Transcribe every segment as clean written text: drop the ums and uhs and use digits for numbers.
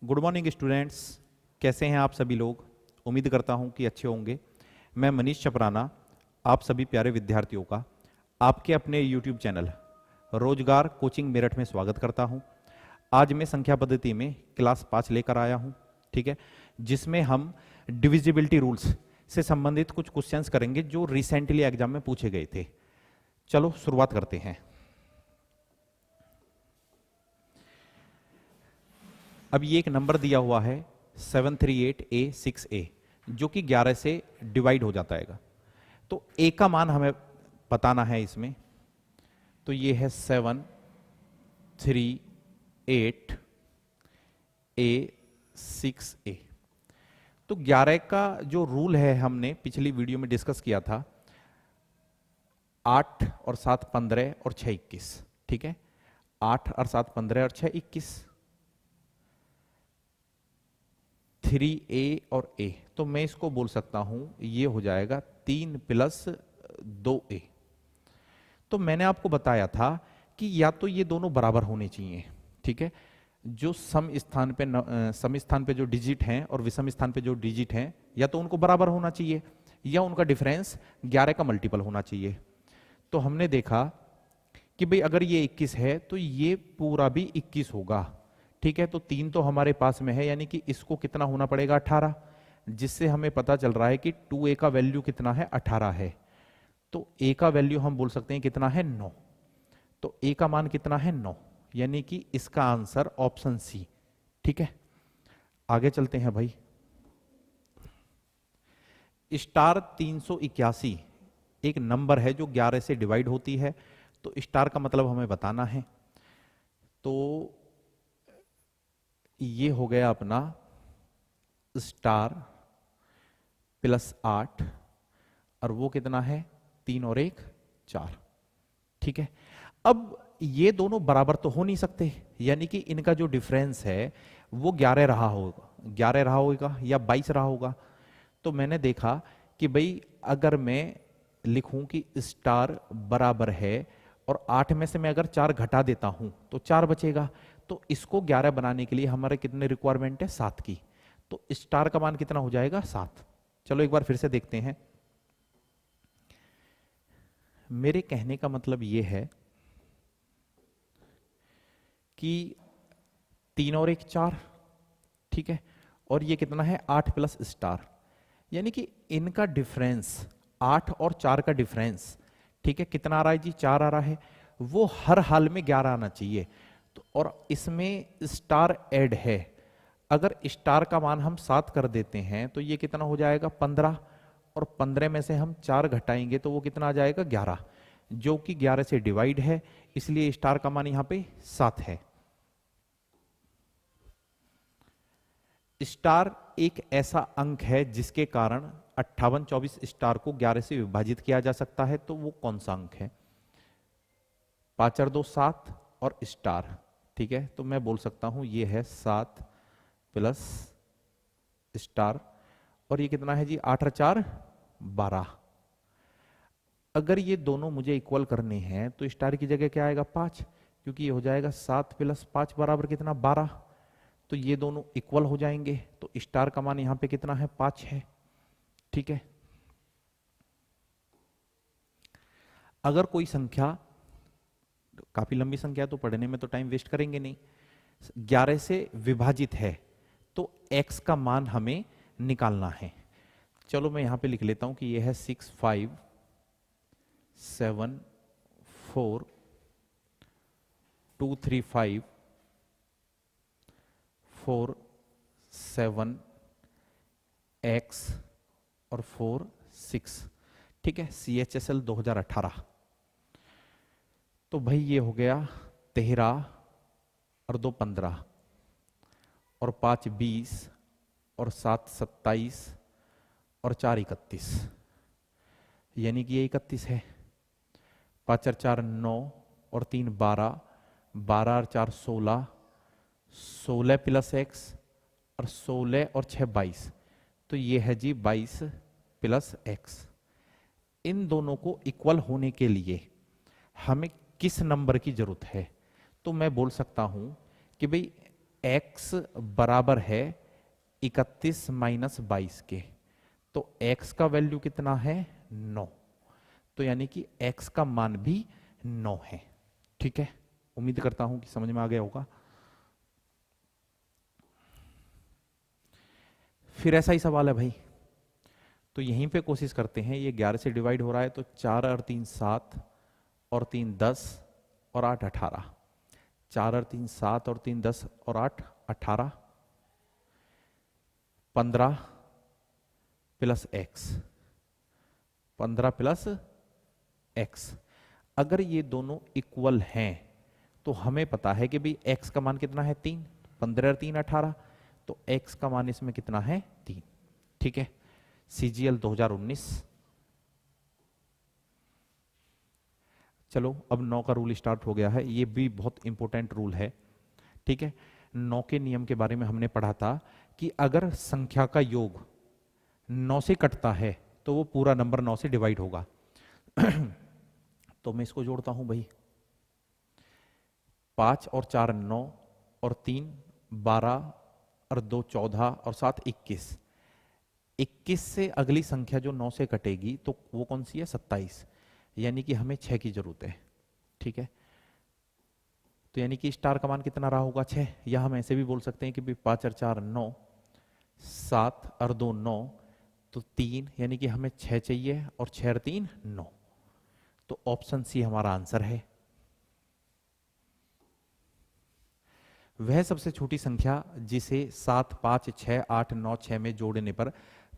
Good morning students. कैसे हैं आप सभी लोग? उम्मीद करता हूं कि अच्छे होंगे। मैं मनीष चपराना आप सभी प्यारे विद्यार्थियों का आपके अपने यूट्यूब चैनल रोजगार कोचिंग मेरठ में स्वागत करता हूं। आज मैं संख्या पद्धति में क्लास 5 लेकर आया हूं, ठीक है, जिसमें हम डिविजिबिलिटी रूल्स से संबंधित कुछ क्वेश्चंस करेंगे जो रिसेंटली एग्जाम में पूछे गए थे। चलो शुरुआत करते हैं। अब ये एक नंबर दिया हुआ है 738A6A जो कि 11 से डिवाइड हो जाता है। तो ए का मान हमें बताना है इसमें। तो ये है 738A6A। तो 11 का जो रूल है हमने पिछली वीडियो में डिस्कस किया था, 8 और 7 15 और 6 21, ठीक है। 8 और 7 15 और 6 21, 3A और A, तो मैं इसको बोल सकता हूं ये हो जाएगा 3 + 2A। तो मैंने आपको बताया था कि या तो ये दोनों बराबर होने चाहिए, ठीक है। जो सम स्थान पे जो डिजिट हैं और विषम स्थान पे जो डिजिट हैं या तो उनको बराबर होना चाहिए या उनका डिफरेंस 11 का मल्टीपल होना चाहिए। तो हमने देखा कि भाई अगर ये 21 है तो ये पूरा भी 21 होगा, ठीक है। तो 3 तो हमारे पास में है, यानी कि इसको कितना होना पड़ेगा 18, जिससे हमें पता चल रहा है कि 2A का वैल्यू कितना है 18 है। तो A का वैल्यू हम बोल सकते हैं कितना है 9। तो A का मान कितना है 9, यानी कि इसका आंसर ऑप्शन सी, ठीक है। आगे चलते हैं भाई। स्टार 381 एक नंबर है जो 11 से डिवाइड होती है। तो स्टार का मतलब हमें बताना है। तो ये हो गया अपना स्टार +8 और वो कितना है 3 और 1 4, ठीक है। अब ये दोनों बराबर तो हो नहीं सकते, यानी कि इनका जो डिफरेंस है वो 11 रहा होगा, 11 रहा होगा या 22 रहा होगा। तो मैंने देखा कि भाई अगर मैं लिखूं कि स्टार बराबर है और 8 में से मैं अगर 4 घटा देता हूं तो 4 बचेगा। तो इसको 11 बनाने के लिए हमारे कितने रिक्वायरमेंट है 7 की। तो स्टार का मान कितना हो जाएगा 7। चलो एक बार फिर से देखते हैं। मेरे कहने का मतलब यह है कि 3 और 1 4, ठीक है, और ये कितना है 8 + स्टार, यानी कि इनका डिफरेंस 8 और 4 का डिफरेंस, ठीक है, कितना आ रहा है जी 4 आ रहा है। वो हर हाल में 11 आना चाहिए। तो और इसमें स्टार ऐड है। अगर स्टार का मान हम 7 कर देते हैं तो ये कितना हो जाएगा 15, और 15 में से हम 4 घटाएंगे तो वो कितना आ जाएगा 11, जो कि 11 से डिवाइड है, इसलिए स्टार का मान यहां पे 7 है। स्टार एक ऐसा अंक है जिसके कारण 58 24 स्टार को 11 से विभाजित किया जा सकता है। तो वो कौन सा अंक है? 5 और 2 7 और स्टार, ठीक है। तो मैं बोल सकता हूं ये है 7 + स्टार, और ये कितना है जी 8 और 4 12। अगर ये दोनों मुझे इक्वल करने हैं तो स्टार की जगह क्या आएगा 5, क्योंकि ये हो जाएगा 7 + 5 बराबर कितना 12। तो ये दोनों इक्वल हो जाएंगे। तो स्टार का मान यहां पे कितना है 5 है, ठीक है। अगर कोई संख्या, काफी लंबी संख्या तो पढ़ने में तो टाइम वेस्ट करेंगे नहीं, 11 से विभाजित है तो x का मान हमें निकालना है। चलो मैं यहां पे लिख लेता हूं कि यह है 6 5 7 4 2 3 5 4 7 x और 4 6, ठीक है। CHSL 2018। तो भाई ये हो गया 13 और 2 15 और 5 20 और 7 27 और 4 31, यानी कि ये 31 है। 5 और 4 9 और 3 12, 12 और 4 16, 16 + x और 16 और 6 22। तो ये है जी 22 + x। इन दोनों को इक्वल होने के लिए हमें किस नंबर की जरूरत है? तो मैं बोल सकता हूं कि भाई x बराबर है 31 माइनस 22 के, तो x का वैल्यू कितना है 9, तो यानी कि x का मान भी 9 है। ठीक है, उम्मीद करता हूं कि समझ में आ गया होगा। फिर ऐसा ही सवाल है भाई, तो यहीं पे कोशिश करते हैं। ये 11 से डिवाइड हो रहा है, तो 4 और 3 7 और 3 10 और 8 18, 4 और 3 7 और 3 10 और 8 18, 15 प्लस एक्स, 15 प्लस एक्स। अगर ये दोनों इक्वल हैं तो हमें पता है कि भाई x का मान कितना है 3, 15 और 3 18, तो x का मान इसमें कितना है 3। ठीक है, CGL 2019। चलो अब 9 का रूल स्टार्ट हो गया है, ये भी बहुत इंपॉर्टेंट रूल है। ठीक है, 9 के नियम के बारे में हमने पढ़ा था कि अगर संख्या का योग 9 से कटता है तो वो पूरा नंबर 9 से डिवाइड होगा। तो मैं इसको जोड़ता हूं भाई, 5 और 4 9 और 3 12 और 2 14 और 7 21। 21 से अगली संख्या जो 9 से कटेगी तो वो कौन सी है 27, यानी कि हमें 6 की जरूरत है। ठीक है, तो यानी कि स्टार का मान कितना रहा होगा 6, या हम ऐसे भी बोल सकते हैं कि 5 और 4 9, 7 और 2 9, तो 3, यानी कि हमें 6 चाहिए और 6 और 3 9, तो ऑप्शन सी हमारा आंसर है। वह सबसे छोटी संख्या जिसे 7 5 6 8 9 6 में जोड़ने पर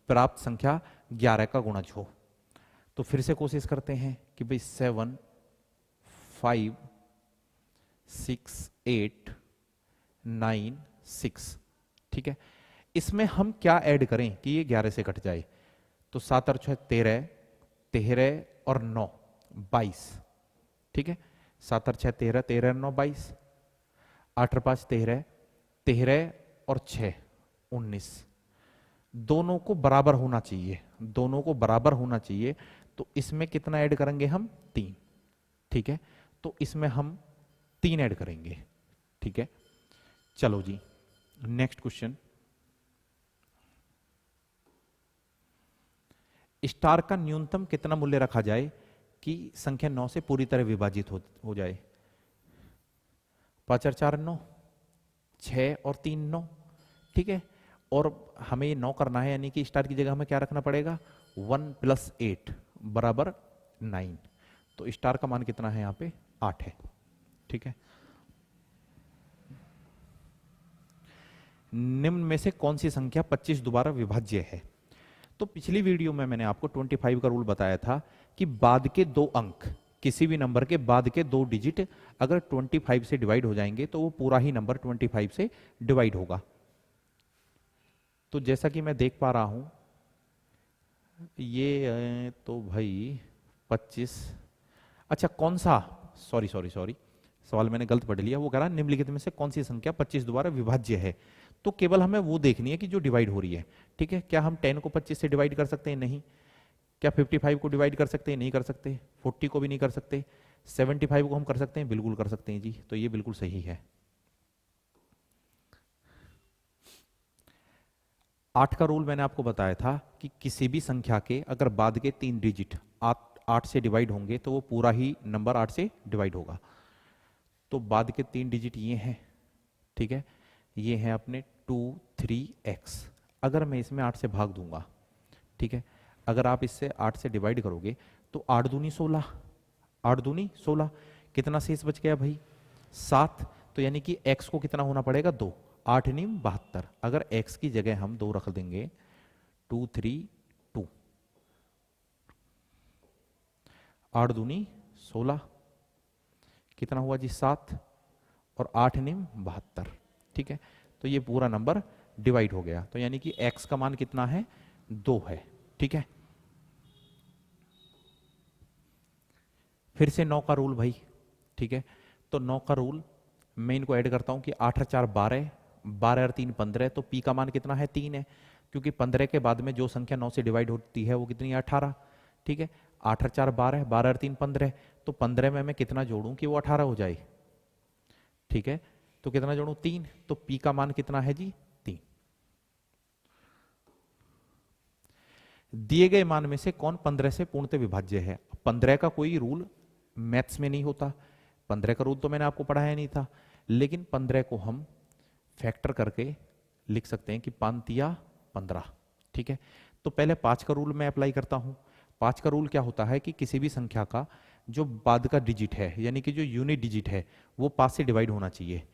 प्राप्त संख्या 11 का गुणज हो। तो फिर से कोशिश करते हैं कि भाई 7 5 6 8 9 6। ठीक है, इसमें हम क्या ऐड करें कि ये 11 से कट जाए, तो 7 और 6 13, 13 और 9 22। ठीक है, 7 और 6 13, 13 और 9 22, 8 और 5 13, 13 और 6 19। दोनों को बराबर होना चाहिए, दोनों को बराबर होना चाहिए, तो इसमें कितना ऐड करेंगे हम 3। ठीक है, तो इसमें हम 3 ऐड करेंगे। ठीक है, चलो जी नेक्स्ट क्वेश्चन। स्टार का न्यूनतम कितना मूल्य रखा जाए कि संख्या 9 से पूरी तरह विभाजित हो जाए। 5 और 4 9, 6 और 3 9। ठीक है, और हमें ये 9 करना है, यानी कि स्टार की जगह हमें क्या रखना पड़ेगा 1 प्लस 8 बराबर 9, तो स्टार का मान कितना है यहाँ पे 8 है। ठीक है, निम्न में से कौन सी संख्या 25 दोबारा विभाज्य है। तो पिछली वीडियो में मैंने आपको 25 का रूल बताया था कि बाद के दो अंक, किसी भी नंबर के बाद के दो डिजिट अगर 25 से डिवाइड हो जाएंगे तो वो पूरा ही नंबर 25 से डिवाइड होगा। तो जैसा कि मैं देख पा रहा हूं ये तो भाई 25, अच्छा कौन सा, सॉरी सॉरी सॉरी, सवाल मैंने गलत पढ़ लिया। वो कह रहा है निम्नलिखित में से कौन सी संख्या 25 द्वारा विभाज्य है, तो केवल हमें वो देखनी है कि जो डिवाइड हो रही है। ठीक है, क्या हम 10 को 25 से डिवाइड कर सकते हैं, नहीं। क्या 55 को डिवाइड कर सकते हैं, नहीं कर सकते। 40 को भी नहीं कर सकते। 75 को हम कर सकते हैं, बिल्कुल कर सकते हैं जी, तो ये बिल्कुल सही है। 8 का रूल मैंने आपको बताया था कि किसी भी संख्या के अगर बाद के 3 डिजिट 8 से डिवाइड होंगे तो वो पूरा ही नंबर 8 से डिवाइड होगा। तो बाद के 3 डिजिट ये हैं। ठीक है, ये हैं अपने 2 3x। अगर मैं इसमें 8 से भाग दूंगा, ठीक है, अगर आप इससे 8 से डिवाइड करोगे तो 8 दूनी 16, 8 दूनी 16, कितना शेष बच गया भाई 7। तो यानी कि x को कितना होना पड़ेगा 2, 8 नीम 72। अगर x की जगह हम 2 रख देंगे 2 3 2, 8 दूनी 16, कितना हुआ जी 7, और 8 नीम 72। ठीक है, तो ये पूरा नंबर डिवाइड हो गया, तो यानी कि x का मान कितना है 2 है। ठीक है, फिर से 9 का रूल भाई। ठीक है, तो 9 का रूल मैं इनको ऐड करता हूं कि 8 और 4 12, 12 और 3 15, तो p का मान कितना है 3 है, क्योंकि 15 के बाद में जो संख्या 9 से डिवाइड होती है वो कितनी है 18। ठीक है, 8 और 4 12, 12 और 3 15, तो 15 में मैं कितना जोड़ूं कि वो 18 हो जाए। ठीक है, तो कितना जोड़ू 3, तो p का मान कितना है जी 3। दिए गए मान में से कौन 15 से पूर्णतः विभाज्य है? 15 का कोई रूल मैथ्स में नहीं होता, 15 का रूल तो मैंने आपको पढ़ाया नहीं था, लेकिन 15 को हम फैक्टर करके लिख सकते हैं कि 5 या 15। ठीक है, तो पहले 5 का रूल मैं अप्लाई करता हूं। 5 का रूल क्या होता है कि किसी भी संख्या का जो बाद का डिजिट है, यानी कि जो यूनिट डिजिट है, वो 5 से डिवाइड होना चाहिए।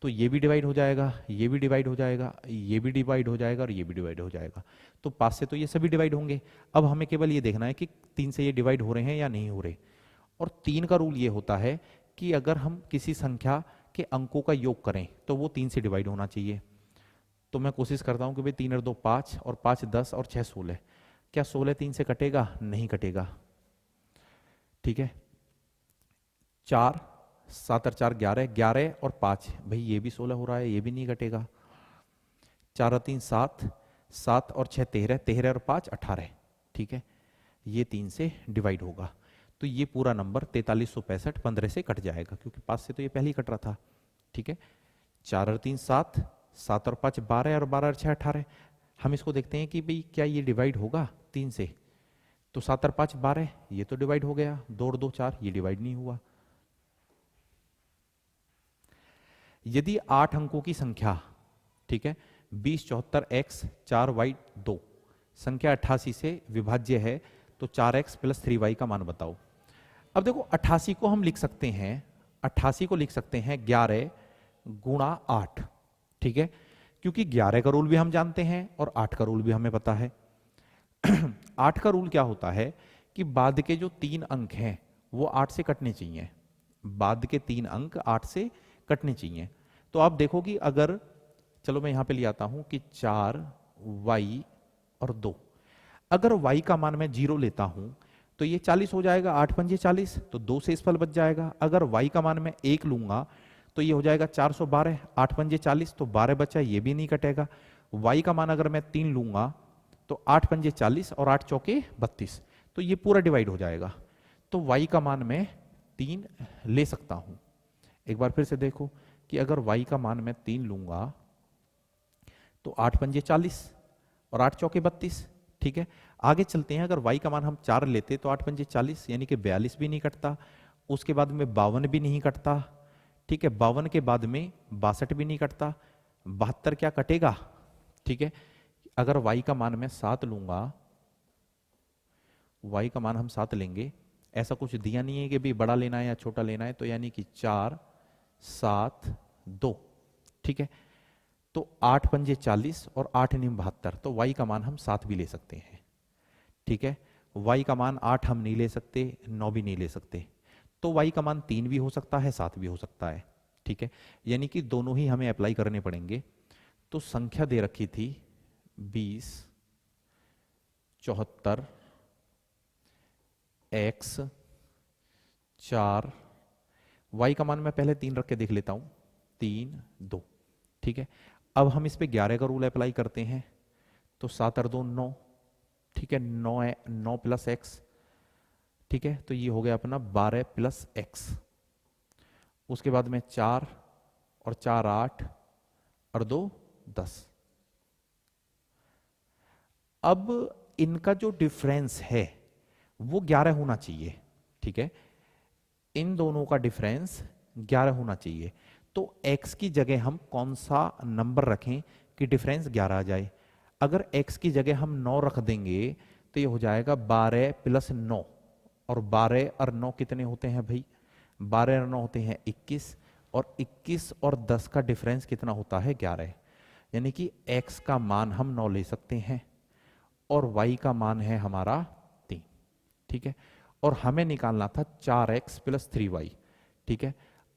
तो ये भी डिवाइड हो जाएगा, ये भी डिवाइड हो जाएगा, ये भी डिवाइड हो जाएगा और ये भी डिवाइड हो जाएगा। तो 5 से तो ये सभी डिवाइड होंगे। अब हमें केवल ये देखना है कि 3 से ये डिवाइड हो रहे हैं या नहीं हो रहे। और 3 का रूल ये होता है कि अगर हम किसी संख्या के अंकों का योग करें तो वो 3 से डिवाइड होना चाहिए। तो मैं कोशिश करता हूं कि भाई 3 और 2 5 और 5 10 और 6 16। क्या 16 3 से कटेगा? नहीं कटेगा। ठीक है, 4 7 और 4 11, 11 और 5, भाई ये भी 16 हो रहा है, ये भी नहीं कटेगा। 4 और 3 7, 7 और 6 13, 13 और 5 18। ठीक है, ये 3 से डिवाइड होगा। तो ये पूरा नंबर 4365 15 से कट जाएगा, क्योंकि 5 से तो ये पहले ही कट रहा था। ठीक है, 4 और 3 7, 7 और 5 12 और 12 और 6 18। हम इसको देखते हैं कि भाई क्या ये डिवाइड होगा 3 से? तो 7 और 5 12, ये तो डिवाइड हो गया। 2 और 2 4, ये डिवाइड नहीं हुआ। यदि 8 अंकों की संख्या, ठीक है, 20 74 x 4 y 2 संख्या 88 से विभाज्य है, तो 4x प्लस 3y का मान बताओ। अब देखो 88 को हम लिख सकते हैं, 88 को लिख सकते हैं 11 गुणा 8। ठीक है, क्योंकि 11 का रूल भी हम जानते हैं और 8 का रूल भी हमें पता है। 8 का रूल क्या होता है कि बाद के जो 3 अंक हैं वो 8 से कटने चाहिए। बाद के 3 अंक 8 से कटने चाहिए। तो आप देखो कि अगर, चलो मैं यहां पे ले आता हूं कि 4y और 2, अगर y का मान मैं 0 लेता हूं तो ये 40 हो जाएगा, 8 पंजे 40, तो 2 से इस फल बच जाएगा। अगर y का मान मैं 1 लूंगा तो ये हो जाएगा 412, 8 पंजे 40, तो 12 बचा, ये भी नहीं कटेगा। y का मान अगर मैं 3 लूंगा तो 8 पंजे 40 और 8 चौके 32, तो ये पूरा डिवाइड हो जाएगा। तो y का मान मैं 3 ले सकता हूं। एक बार फिर से देखो कि अगर y का मान मैं 3 लूंगा तो 8 पंजे 40 और 8 चौके 32। ठीक है, आगे चलते हैं। अगर y का मान हम 4 लेते तो 8 पंजे 40, यानी कि 42 भी नहीं कटता, उसके बाद में 52 भी नहीं कटता। ठीक है, 52 के बाद में 62 भी नहीं कटता, 72 क्या कटेगा? ठीक है, अगर y का मान मैं 7 लूंगा, y का मान हम 7 लेंगे, ऐसा कुछ दिया नहीं है कि भी बड़ा लेना है या छोटा लेना है, तो यानी कि 4 7 2। ठीक है, तो 8 पंजे 40 और 8 निम 72, तो y का मान हम 7 भी ले सकते हैं। ठीक है, y का मान 8 हम नहीं ले सकते, 9 भी नहीं ले सकते, तो y का मान 3 भी हो सकता है, 7 भी हो सकता है। ठीक है, यानी कि दोनों ही हमें अप्लाई करने पड़ेंगे। तो संख्या दे रखी थी 20 74 x 4, y का मान मैं पहले 3 रख के देख लेता हूं, 3 2। ठीक है, अब हम इस पे 11 का रूल अप्लाई करते हैं, तो 7 और 2 9। ठीक है, 9 है, 9 प्लस एक्स। ठीक है, तो ये हो गया अपना 12 प्लस एक्स। उसके बाद में 4 और 4 8 और 2 10। अब इनका जो डिफरेंस है वो 11 होना चाहिए। ठीक है, इन दोनों का डिफरेंस 11 होना चाहिए। तो x की जगह हम कौन सा नंबर रखें कि डिफरेंस 11 आ जाए? अगर x की जगह हम 9 रख देंगे तो ये हो जाएगा 12 प्लस 9, और 12 और 9 कितने होते हैं भाई? 12 और 9 होते हैं 21, और 21 और 10 का डिफरेंस कितना होता है? 11। यानी कि x का मान हम 9 ले सकते हैं और y का मान है हमारा 3। ठीक है, और हमें निकालना था 4x प्लस 3y। ठीक है,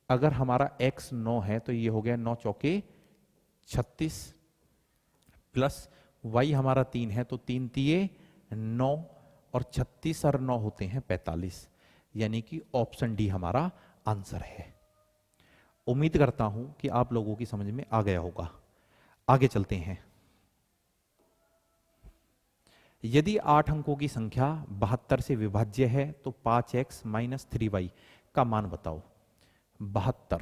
अगर हमारा x 9 है तो ये हो गया 9 चौके 36, प्लस y हमारा 3 है तो 3 तिये 9, और 36 और 9 होते हैं 45, यानी कि ऑप्शन डी हमारा आंसर है। उम्मीद करता हूं कि आप लोगों की समझ में आ गया होगा। आगे चलते हैं। यदि 8 अंकों की संख्या 72 से विभाज्य है तो 5x माइनस 3y का मान बताओ। 72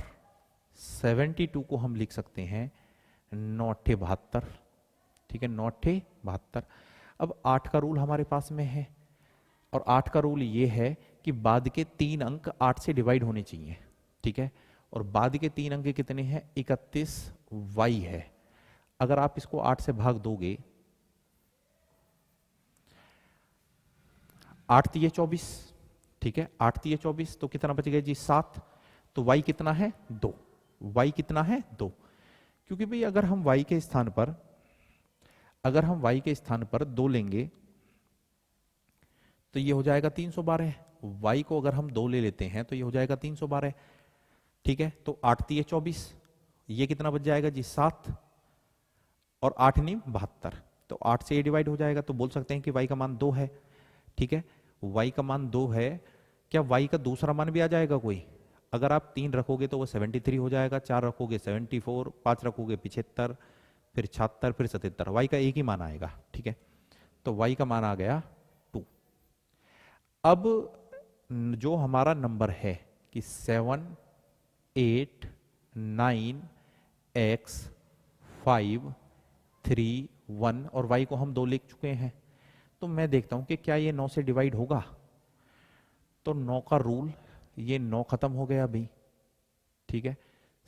72 को हम लिख सकते हैं 9×8 = 72, ठीक है, 9×8 = 72। अब 8 का रूल हमारे पास में है, और 8 का रूल ये है कि बाद के 3 अंक 8 से डिवाइड होने चाहिए, ठीक है, और बाद के 3 अंक कितने हैं, 31y है। अगर आप इसको 8 से भाग दोगे, 8 तिये 24, ठीक है, 8 तिये 24, तो कितना बच गया जी, 7। तो y कितना है, 2। y कितना है, 2। क्योंकि भाई अगर हम y के स्थान पर, अगर हम y के स्थान पर 2 लेंगे तो ये हो जाएगा 312। y को अगर हम 2 ले लेते हैं तो ये हो जाएगा 312, ठीक है। तो 8 तिये 24, ये कितना बच जाएगा जी, 7, और 8 × 9 = 72। तो 8 से ये डिवाइड हो जाएगा, तो बोल सकते हैं कि y का मान 2 है, ठीक है। y का मान 2 है। क्या y का दूसरा मान भी आ जाएगा कोई? अगर आप 3 रखोगे तो वो 73 हो जाएगा, 4 रखोगे 74, 5 रखोगे 75, फिर 76, फिर 77। y का एक ही मान आएगा, ठीक है। तो y का मान आ गया 2। अब जो हमारा नंबर है कि 7, 8, 9, x, 5, 3, 1, और y को हम 2 लिख चुके हैं, तो मैं देखता हूं कि क्या ये 9 से डिवाइड होगा। तो 9 का रूल, ये 9 खत्म हो गया अभी, ठीक है।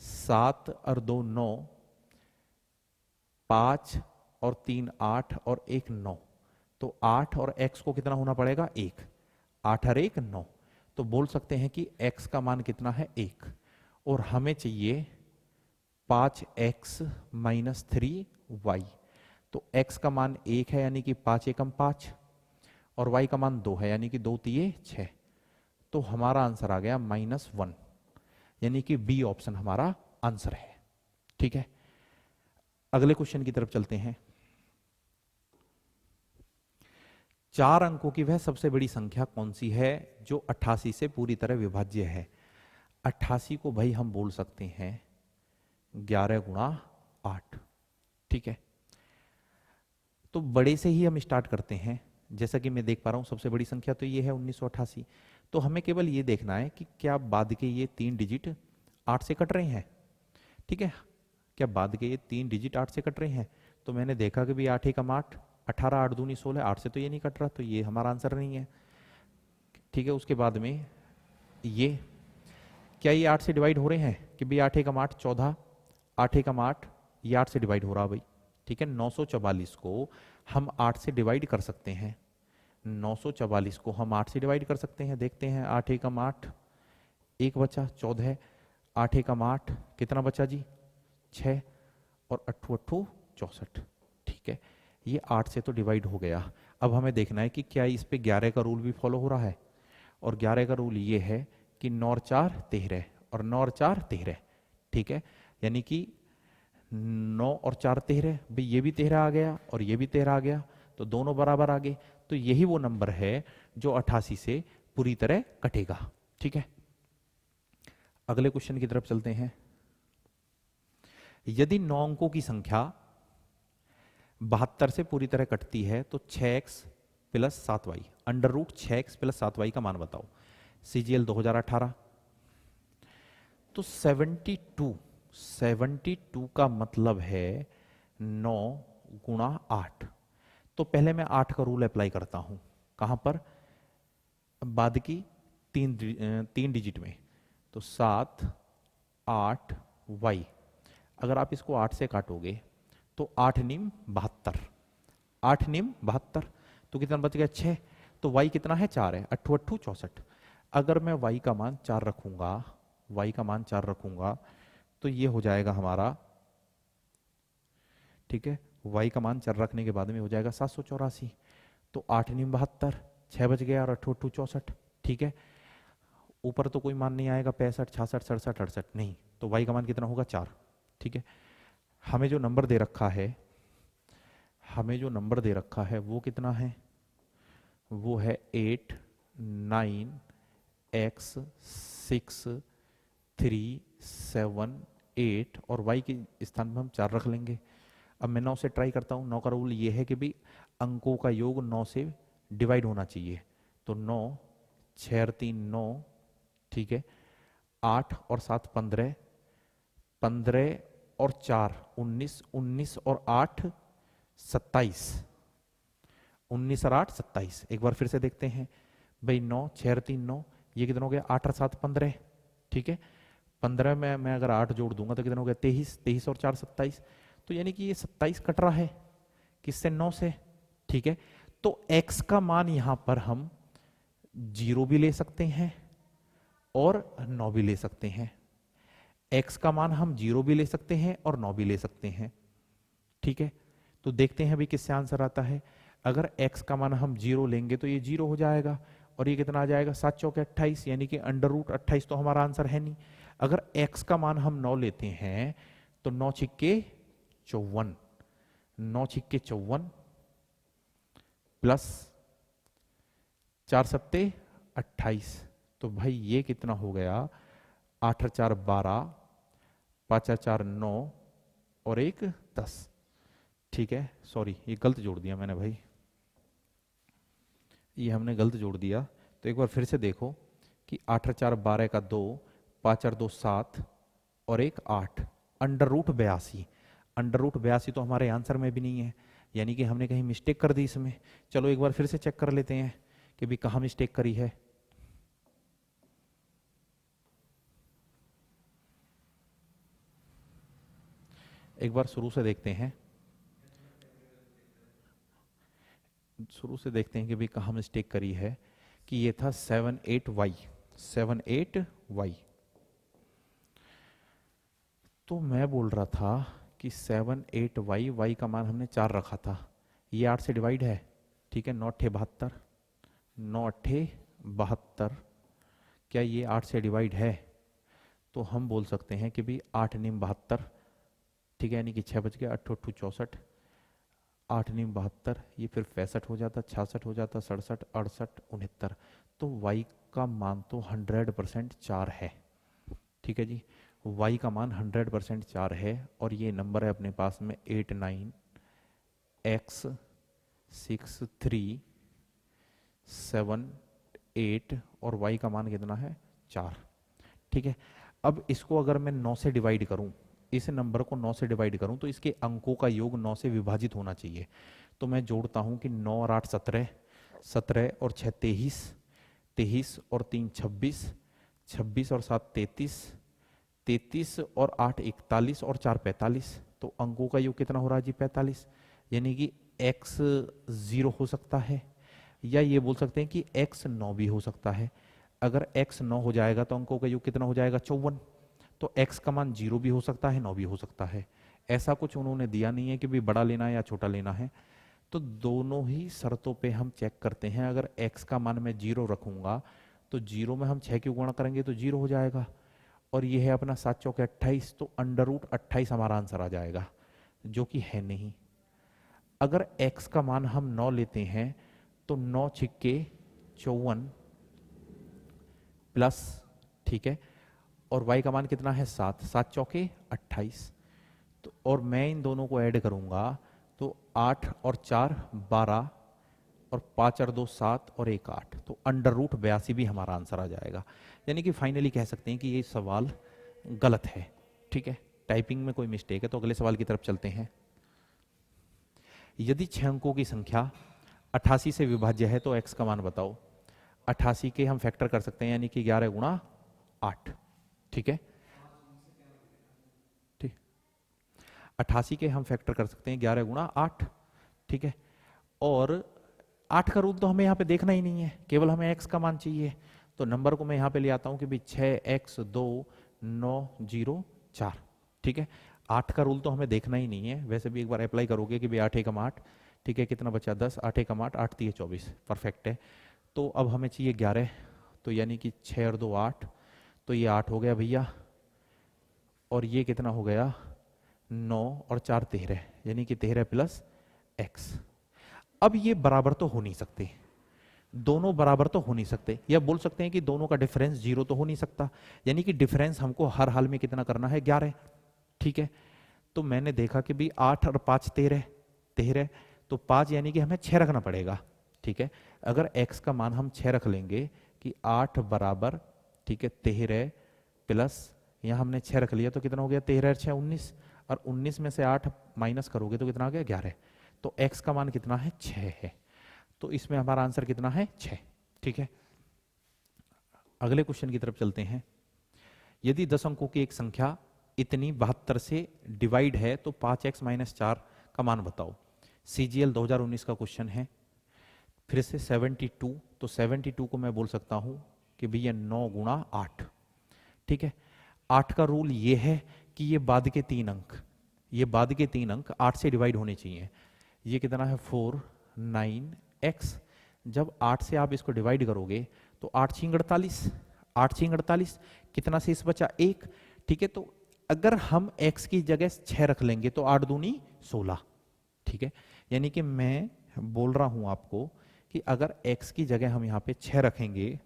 7 और 2 9, 5 और 3 8 और 1 9। तो 8 और x को कितना होना पड़ेगा, 1। 8 और 1 9। तो बोल सकते हैं कि x का मान कितना है, 1। और हमें चाहिए 5x - 3y। तो x का मान 1 है, यानी कि 5 एकम 5, और y का मान 2 है, यानी कि 2 तिये 6। तो हमारा आंसर आ गया -1, यानी कि बी ऑप्शन हमारा आंसर है, ठीक है। अगले क्वेश्चन की तरफ चलते हैं। 4 अंकों की वह सबसे बड़ी संख्या कौन सी है जो 88 से पूरी तरह विभाज्य है? 88 को भाई हम बोल सकते हैं 11 × 8, ठीक है। तो बड़े से ही हम स्टार्ट करते हैं। जैसा कि मैं देख पा रहा हूं सबसे बड़ी संख्या तो ये है 1988। तो हमें केवल ये देखना है कि क्या बाद के ये 3 डिजिट 8 से कट रहे हैं, ठीक है। क्या बाद के ये 3 डिजिट 8 से कट रहे हैं? तो मैंने देखा कि भी 8 एकम 8, 18, 8 दूनी 16, 8 से तो ये नहीं कट रहा, तो ये हमारा आंसर नहीं है, ठीक है। उसके बाद में ये, क्या ये 8 से डिवाइड हो रहे हैं कि भाई 8 एकम 8 14, 8 एकम 8, ये 8 से डिवाइड हो रहा भाई, ठीक है। 944 को हम 8 से डिवाइड कर सकते हैं, 944 को हम 8 से डिवाइड कर सकते हैं। देखते हैं, 8 एकम 8, 1 बचा 14, 8 एकम 8 कितना बचा जी, 6, और 8 8 64, ठीक है। ये 8 से तो डिवाइड हो गया। अब हमें देखना है कि क्या इस पे 11 का रूल भी फॉलो हो रहा है, और 11 का रूल ये है कि 9 और 4 13, और 9 और 4 13, ठीक है। यानी कि 9 और 4 13, भाई ये भी 13 आ गया और ये भी 13 आ गया, तो दोनों बराबर आ गए। तो यही वो नंबर है जो 88 से पूरी तरह कटेगा, ठीक है। अगले क्वेश्चन की तरफ चलते हैं। यदि 9 अंकों की संख्या 72 से पूरी तरह कटती है तो 6x + 7y, √ 6x + 7y का मान बताओ। CGL 2018। तो 72 का मतलब है 9 × 8। तो पहले मैं 8 का रूल अप्लाई करता हूं, कहां पर, बाद की 3 डिजिट में। तो 7 8 y, अगर आप इसको 8 से काटोगे तो 8 × 9 = 72, 8 × 9 = 72, तो कितना बच गया, 6। तो y कितना है, 4 है, 8 8 64। अगर मैं y का मान 4 रखूंगा, y का मान 4 रखूंगा, तो ये हो जाएगा हमारा, ठीक है। y का मान 4 रखने के बाद में हो जाएगा 784। तो 8 × 9 = 72, 6 बच गया, और 8 8 64, ठीक है। ऊपर तो कोई मान नहीं आएगा, 65 66 67 68 नहीं, तो y का मान कितना होगा, 4, ठीक है। हमें जो नंबर दे रखा है, हमें जो नंबर दे रखा है वो कितना है, वो है 8 9 x 6 3 7 8, और y के स्थान पर हम 4 रख लेंगे। अब मैं 9 से ट्राई करता हूँ। 9 का रूल ये है कि भाई अंकों का योग 9 से डिवाइड होना चाहिए। तो 9, 6 और 3 9, ठीक है। 8 और 7 15, 15 और 4 19, 19 और 8 27, 19 और 8 27। एक बार फिर से देखते हैं भाई, 9 6 और 3 9, ये कितना हो गया 8 और 7 15, ठीक है। 15 में मैं अगर 8 जोड़ दूंगा तो कितना हो गया 23, 23 और 4 27। तो यानी कि ये 27 कट रहा है किससे, 9 से, ठीक है। तो x का मान यहां पर हम 0 भी ले सकते हैं और 9 भी ले सकते हैं। x का मान हम 0 भी ले सकते हैं और 9 भी ले सकते हैं, ठीक है। तो देखते हैं अभी किससे आंसर आता है। अगर x का मान हम 0 लेंगे तो ये 0 हो जाएगा और ये कितना आ जाएगा 7 चौके 28, यानी कि √28 तो हमारा आंसर है नहीं। अगर x का मान हम 9 लेते हैं तो 9 छिक्के 54, 9 छिक्के 54 प्लस 4 सत्ते 28, तो भाई ये कितना हो गया 8 और 4 12, 5 और 4 9 और 1 10, ठीक है। सॉरी ये गलत जोड़ दिया मैंने भाई, ये हमने गलत जोड़ दिया। तो एक बार फिर से देखो कि 8 और 4 12 का 2, 5 और 2 7 और 1 8, √82। √82 तो हमारे आंसर में भी नहीं है, यानी कि हमने कहीं मिस्टेक कर दी इसमें। चलो एक बार फिर से चेक कर लेते हैं कि भी कहाँ मिस्टेक करी है। एक बार शुरू से देखते हैं, शुरू से देखते हैं कि भी कहाँ मिस्टेक करी है। कि ये था 78y, 78y। तो मैं बोल रहा था कि 78y, y का मान हमने 4 रखा था, ये 8 से डिवाइड है, ठीक है। 9 अट्ठे 72, 9 अट्ठे 72, क्या ये 8 से डिवाइड है? तो हम बोल सकते हैं कि भाई 8 नीम 72, ठीक है, यानी कि 6 बच गया, 8 8 64, 8 नीम 72, ये फिर 65 हो जाता, 66 हो जाता, 67 68 69। तो y का मान तो 100% 4 है, ठीक है जी। y का मान 100% 4 है और ये नंबर है अपने पास में 89x6378 और y का मान कितना है 4, ठीक है। अब इसको अगर मैं 9 से डिवाइड करूं, इस नंबर को 9 से डिवाइड करूं तो इसके अंकों का योग 9 से विभाजित होना चाहिए। तो मैं जोड़ता हूं कि 9 और 8 17, 17 और 6 23, 23 और 3 26, 26 और 7 33, 33 और 8 41 और 4 45। तो अंकों का योग कितना हो रहा है जी 45, यानी कि x 0 हो सकता है, या ये बोल सकते हैं कि x 9 भी हो सकता है। अगर x 9 हो जाएगा तो अंकों का योग कितना हो जाएगा 54। तो x का मान 0 भी हो सकता है 9 भी हो सकता है, ऐसा कुछ उन्होंने दिया नहीं है कि भी बड़ा लेना है या छोटा लेना है। तो दोनों ही शर्तों पे हम चेक करते हैं। अगर x का मान मैं 0 रखूंगा तो 0 में हम 6 क्यों गुणा करेंगे तो 0 हो जाएगा, और ये है अपना 7 चौके 28, तो √28 हमारा आंसर आ जाएगा, जो कि है नहीं। अगर x का मान हम 9 लेते हैं तो 9 छिक्के 54 प्लस, ठीक है, और y का मान कितना है 7, 7 चौके 28। तो और मैं इन दोनों को ऐड करूंगा तो 8 और 4 12 और 5 और 2 7 और 1 8, तो √82 भी हमारा आंसर आ जाएगा। यानी कि फाइनली कह सकते हैं कि ये सवाल गलत है, ठीक है। टाइपिंग में कोई मिस्टेक है। तो अगले सवाल की तरफ चलते हैं। यदि 6 अंकों की संख्या 88 से विभाज्य है तो x का मान बताओ। 88 के हम फैक्टर कर सकते हैं, यानी कि 11 गुणा 8, ठीक है। ठीक, 88 के हम फैक्टर कर सकते हैं 11 गुणा 8, ठीक है। और 8 का रूट तो हमें यहाँ पे देखना ही नहीं है, केवल हमें x का मान चाहिए। तो नंबर को मैं यहाँ पे ले आता हूँ कि भाई 6x 2 9 0 4, ठीक है। 8 का रूल तो हमें देखना ही नहीं है, वैसे भी एक बार अप्लाई करोगे कि भाई 8 एकम 8, ठीक है, कितना बचा 10, 8 एकम 8, 8 3 24, परफेक्ट है। तो अब हमें चाहिए 11, तो यानी कि 6 और 2 8, तो ये 8 हो गया भैया, और ये कितना हो गया 9 और 4 13, यानी कि 13 प्लस x। अब ये बराबर तो हो नहीं सकते, दोनों बराबर तो हो नहीं सकते, या बोल सकते हैं कि दोनों का डिफरेंस 0 तो हो नहीं सकता, यानी कि डिफरेंस हमको हर हाल में कितना करना है 11, ठीक है। तो मैंने देखा कि भाई 8 और 5 13, 13, तो 5 यानी कि हमें 6 रखना पड़ेगा, ठीक है। अगर x का मान हम 6 रख लेंगे कि 8 बराबर, ठीक है, 13 प्लस यहाँ हमने 6 रख लिया तो कितना हो गया, 13 6 19, और 19 में से 8 माइनस करोगे तो कितना आ गया, 11। तो x का मान कितना है, 6 है। तो इसमें हमारा आंसर कितना है, 6। ठीक है, अगले क्वेश्चन की तरफ चलते हैं। यदि 10 अंकों की एक संख्या इतनी 72 से डिवाइड है तो 5x माइनस 4 का मान बताओ। CGL 2019 का क्वेश्चन है। फिर से 72, तो 72 को मैं बोल सकता हूं कि भैया 9 गुणा 8। ठीक है, 8 का रूल ये है कि ये बाद के 3 अंक, ये बाद के 3 अंक 8 से डिवाइड होने चाहिए। ये कितना है, 4 9x। जब 8 से आप इसको डिवाइड करोगे तो 8 छींग 48, 8 छींग 48, कितना शेष बचा, 1। ठीक है, तो अगर हम x की जगह 6 रख लेंगे तो 8 दूनी 16। ठीक है, यानी कि मैं बोल रहा हूं आपको कि अगर x की जगह हम यहाँ पे 6 रखेंगे,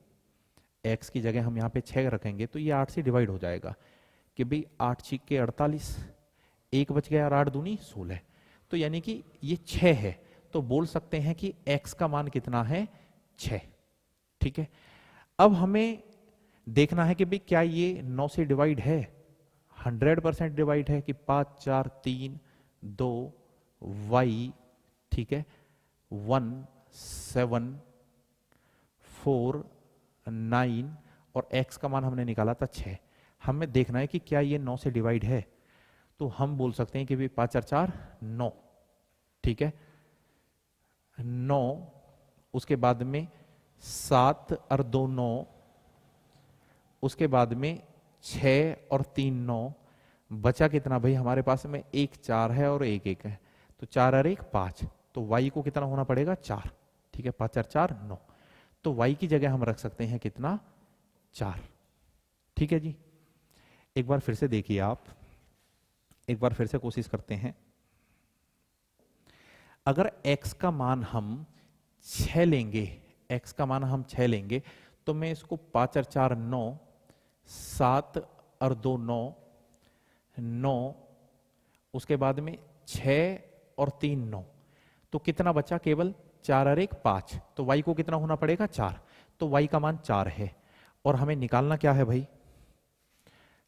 x की जगह हम यहाँ पे 6 रखेंगे तो ये 8 से डिवाइड हो जाएगा कि भाई 8 छीक के 48, 1 बच गया और 8 दूनी 16। तो यानी कि ये 6 है, तो बोल सकते हैं कि x का मान कितना है, 6। ठीक है, अब हमें देखना है कि भाई क्या ये 9 से डिवाइड है, 100% डिवाइड है कि 5 4 3 2 y, ठीक है, 1 7 4 9 और x का मान हमने निकाला था 6। हमें देखना है कि क्या ये 9 से डिवाइड है, तो हम बोल सकते हैं कि भाई 5 4 4 9। ठीक है, 9, उसके बाद में 7 और 2 9, उसके बाद में 6 और 3 9, बचा कितना भाई हमारे पास में, 1 4 है और 1 1 है, तो 4 और 1 5, तो y को कितना होना पड़ेगा, 4। ठीक है, 5 4 4 9, तो y की जगह हम रख सकते हैं कितना, 4। ठीक है जी, एक बार फिर से देखिए आप, एक बार फिर से कोशिश करते हैं। अगर x का मान हम 6 लेंगे, x का मान हम 6 लेंगे, तो मैं इसको 5 और 4 9, 7 और 2 9 9, उसके बाद में 6 और 3 9, तो कितना बचा, केवल 4 और 1 5, तो y को कितना होना पड़ेगा, 4। तो y का मान 4 है, और हमें निकालना क्या है भाई,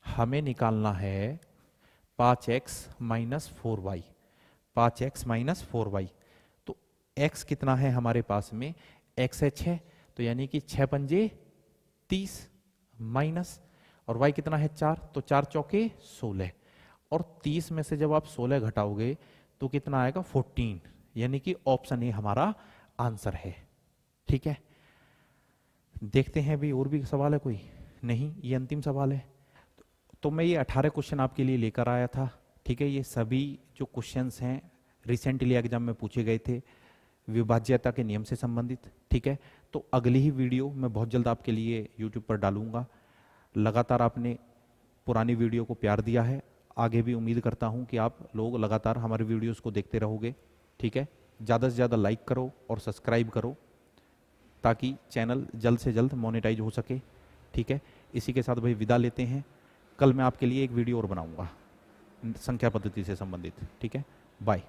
हमें निकालना है 5x minus 4y, 5x minus 4y। तो x कितना है हमारे पास में, x है 6, तो यानी कि 6 पंजे 30 माइनस, और y कितना है 4, तो 4 चौके 16, और 30 में से जब आप 16 घटाओगे तो कितना आएगा, 14, यानी कि ऑप्शन ए हमारा आंसर है। ठीक है, देखते हैं भी और भी सवाल है कोई, नहीं ये अंतिम सवाल है। तो मैं ये 18 क्वेश्चन आपके लिए लेकर आया था। ठीक है, ये सभी जो क्वेश्चंस हैं रिसेंटली एग्जाम में पूछे गए थे विभाज्यता के नियम से संबंधित। ठीक है, तो अगली ही वीडियो मैं बहुत जल्द आपके लिए यूट्यूब पर डालूंगा। लगातार आपने पुरानी वीडियो को प्यार दिया है, आगे भी उम्मीद करता हूं कि आप लोग लगातार हमारे वीडियोस को देखते रहोगे। ठीक है, ज़्यादा से ज़्यादा लाइक करो और सब्सक्राइब करो ताकि चैनल जल्द से जल्द मोनेटाइज हो सके। ठीक है, इसी के साथ भाई विदा लेते हैं। कल मैं आपके लिए एक वीडियो और बनाऊंगा संख्या पद्धति से संबंधित। ठीक है, बाय।